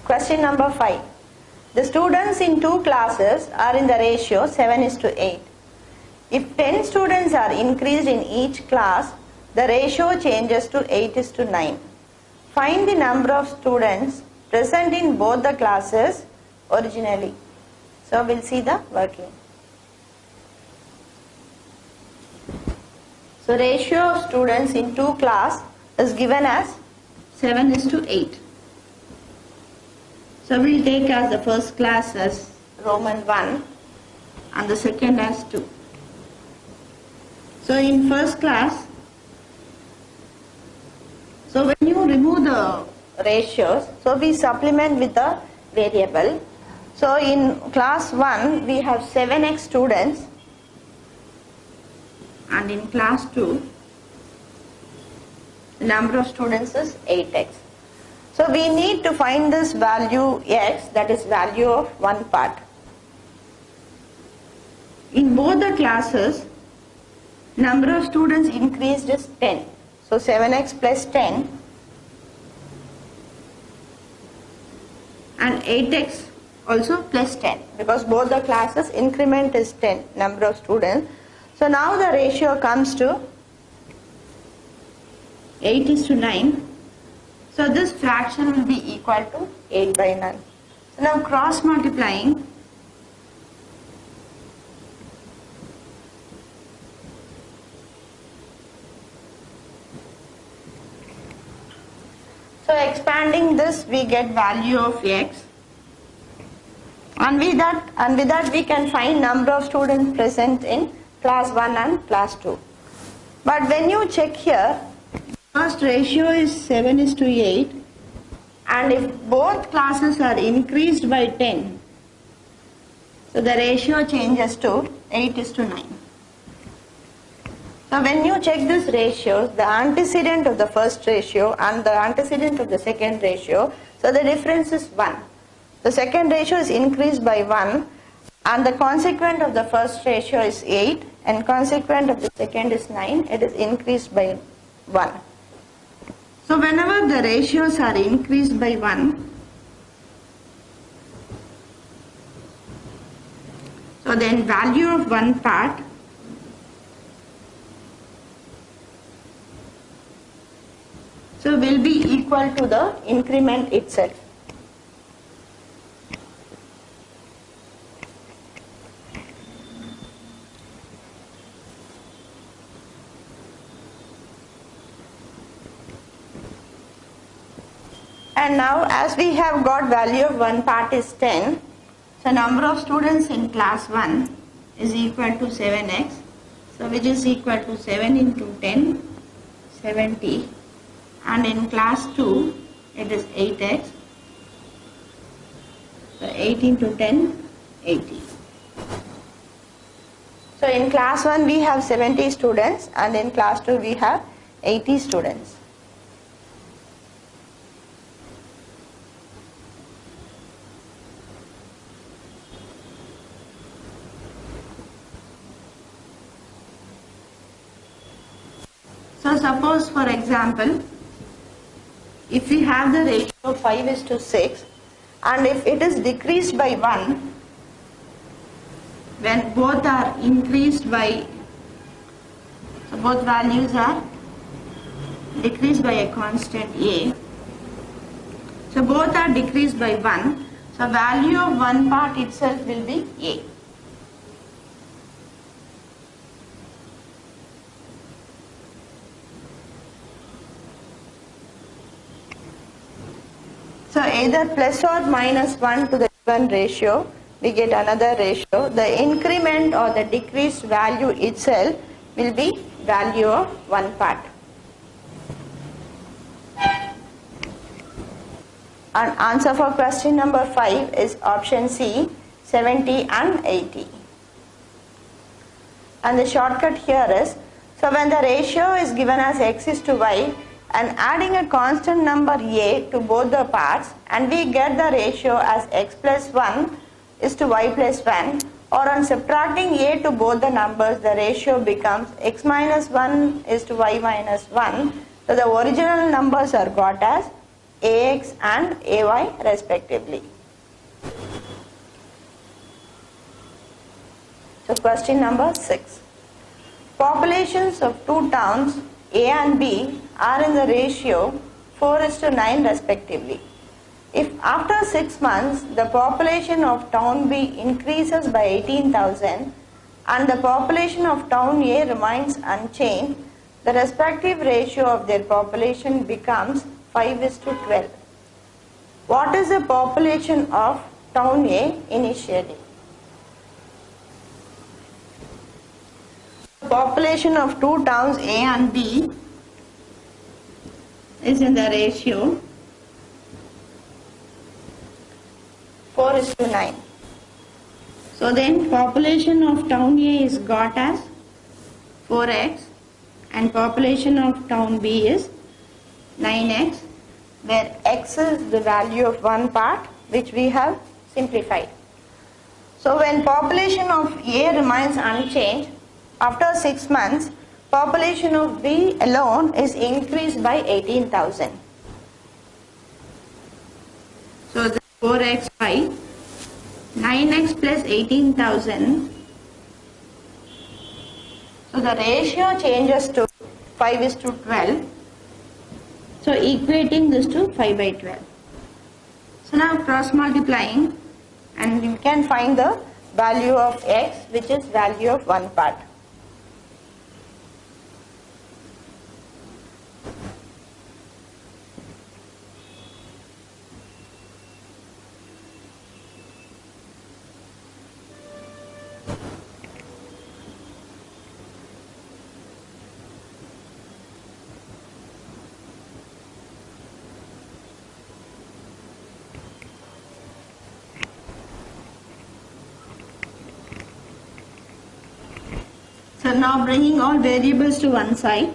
Question number 5. The students in two classes are in the ratio 7:8. If 10 students are increased in each class, the ratio changes to 8:9. Find the number of students present in both the classes originally. So we'll see the working. So ratio of students in two class is given as 7:8. So we'll take as the first class as Roman 1 and the second as 2. So in first class, so when you remove the ratios, so we supplement with the variable. So in class 1 we have 7x students and in class 2 the number of students is 8x. So we need to find this value x, that is value of one part. In both the classes, number of students increased is 10. So 7x plus 10 and 8x also plus 10, because both the classes increment is 10 number of students. So now the ratio comes to 8:9. So this fraction will be equal to 8/9. So now cross multiplying, so expanding this we get value of x, and with that we can find number of students present in class 1 and class 2. But when you check here, first ratio is 7:8, and if both classes are increased by 10, so the ratio changes to 8:9. So when you check this ratios, the antecedent of the first ratio and the antecedent of the second ratio, so the difference is 1. The second ratio is increased by 1 and the consequent of the first ratio is 8 and consequent of the second is 9, it is increased by 1. So whenever the ratios are increased by 1, so then value of one part so will be equal to the increment itself. And now as we have got value of one part is 10, so number of students in class 1 is equal to 7x, so which is equal to 7 into 10, 70, and in class 2 it is 8x, so 8 into 10, 80. So in class 1 we have 70 students and in class 2 we have 80 students. So suppose for example, if we have the ratio 5:6 and if it is decreased by 1, when both are increased by, so both values are decreased by a constant a, so both are decreased by 1, so value of one part itself will be a. So either plus or minus 1 to the given ratio, we get another ratio. The increment or the decreased value itself will be value of one part. And answer for question number 5 is option C, 70 and 80. And the shortcut here is, so when the ratio is given as x is to y, and adding a constant number a to both the parts, and we get the ratio as x plus 1 is to y plus 1, or on subtracting a to both the numbers, the ratio becomes x minus 1 is to y minus 1. So the original numbers are got as AX and AY respectively. So question number 6. Populations of two towns A and B are in the ratio 4:9 respectively. If after 6 months the population of town B increases by 18,000 and the population of town A remains unchanged, the respective ratio of their population becomes 5:12. What is the population of town A initially? Population of two towns A and B is in the ratio 4:9. So then population of town A is got as 4x and population of town B is 9x, where x is the value of one part which we have simplified. So when population of A remains unchanged, after 6 months, population of B alone is increased by 18,000. So the 4x by 9x plus 18,000. So the ratio changes to 5:12. So equating this to 5/12. So now cross multiplying and you can find the value of x, which is value of one part. So now bringing all variables to one side.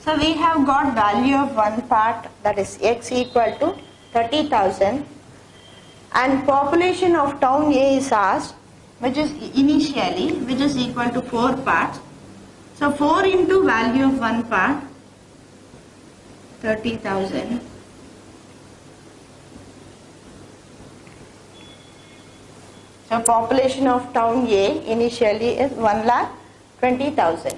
So we have got value of one part, that is x equal to 30,000, and population of town A is asked, which is initially, which is equal to 4 parts. So 4 into value of one part, 30,000. So population of town A initially is 1,20,000.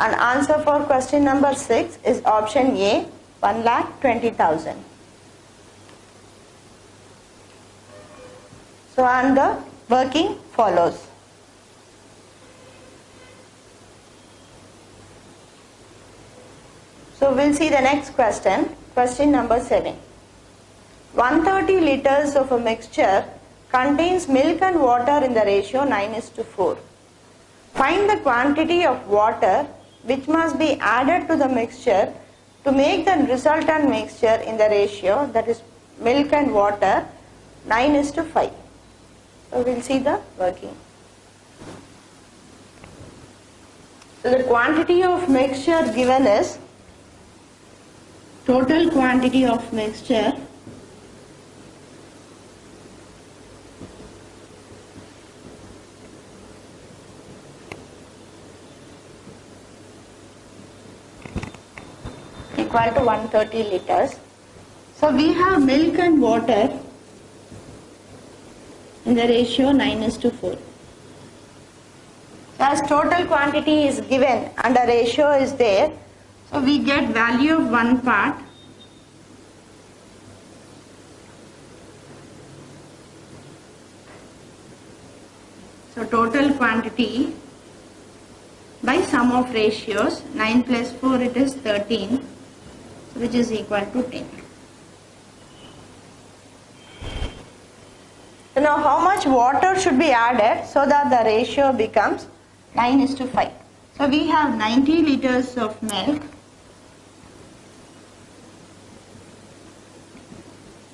And answer for question number 6 is option A, 1,20,000. So and the working follows. So we'll see the next question, question number 7. 130 liters of a mixture contains milk and water in the ratio 9:4. Find the quantity of water which must be added to the mixture to make the resultant mixture in the ratio, that is milk and water, 9:5. So we'll see the working. So the quantity of mixture given is total quantity of mixture equal to 130 liters. So we have milk and water in the ratio 9:4. As total quantity is given and a ratio is there, so we get value of one part so total quantity by sum of ratios, 9 plus 4 it is 13, which is equal to 10. So now how much water should be added so that the ratio becomes 9:5. So we have 90 liters of milk.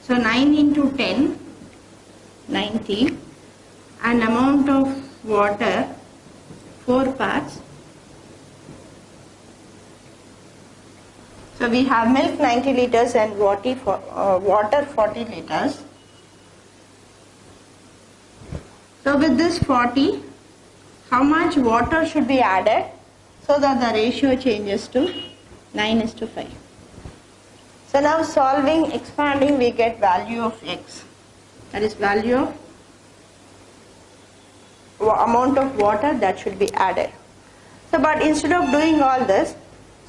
So 9 into 10, 90, and amount of water 4 parts. So we have milk 90 liters and water 40 liters. So with this 40, how much water should be added so that the ratio changes to 9:5? So now solving, expanding, we get value of x. That is value of amount of water that should be added. So but instead of doing all this,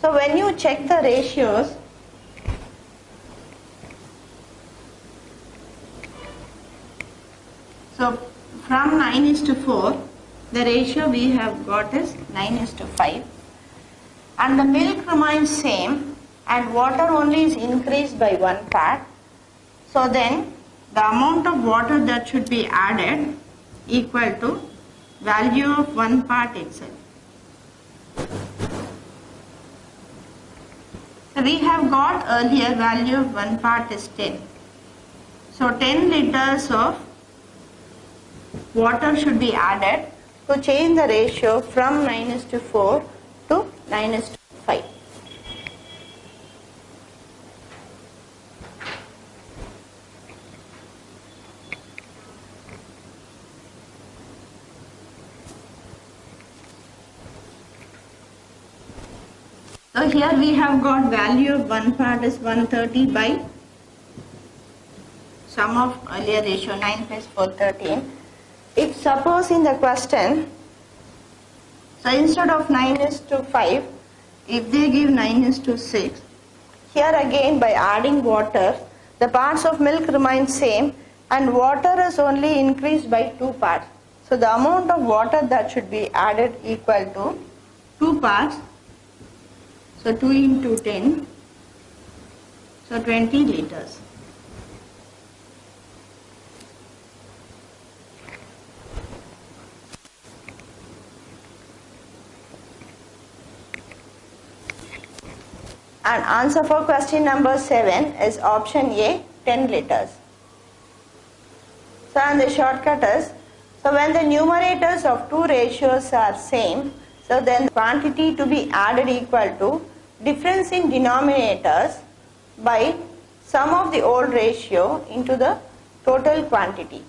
so when you check the ratios, so from 9:4, the ratio we have got is 9:5, and the milk remains same and water only is increased by 1 part. So then the amount of water that should be added equal to value of 1 part itself. So we have got earlier value of 1 part is 10. So 10 liters of water should be added to change the ratio from 9:4 to 9:5. So here we have got value of 1 part is 130 by sum of earlier ratio 9 plus 4, 13. If suppose in the question, so instead of 9:5, if they give 9:6, here again by adding water, the parts of milk remain same and water is only increased by 2 parts. So the amount of water that should be added equal to 2 parts. So 2 into 10, so 20 liters. And answer for question number 7 is option A, 10 liters. So and the shortcut is, so when the numerators of two ratios are same, so then the quantity to be added equal to difference in denominators by sum of the old ratio into the total quantity.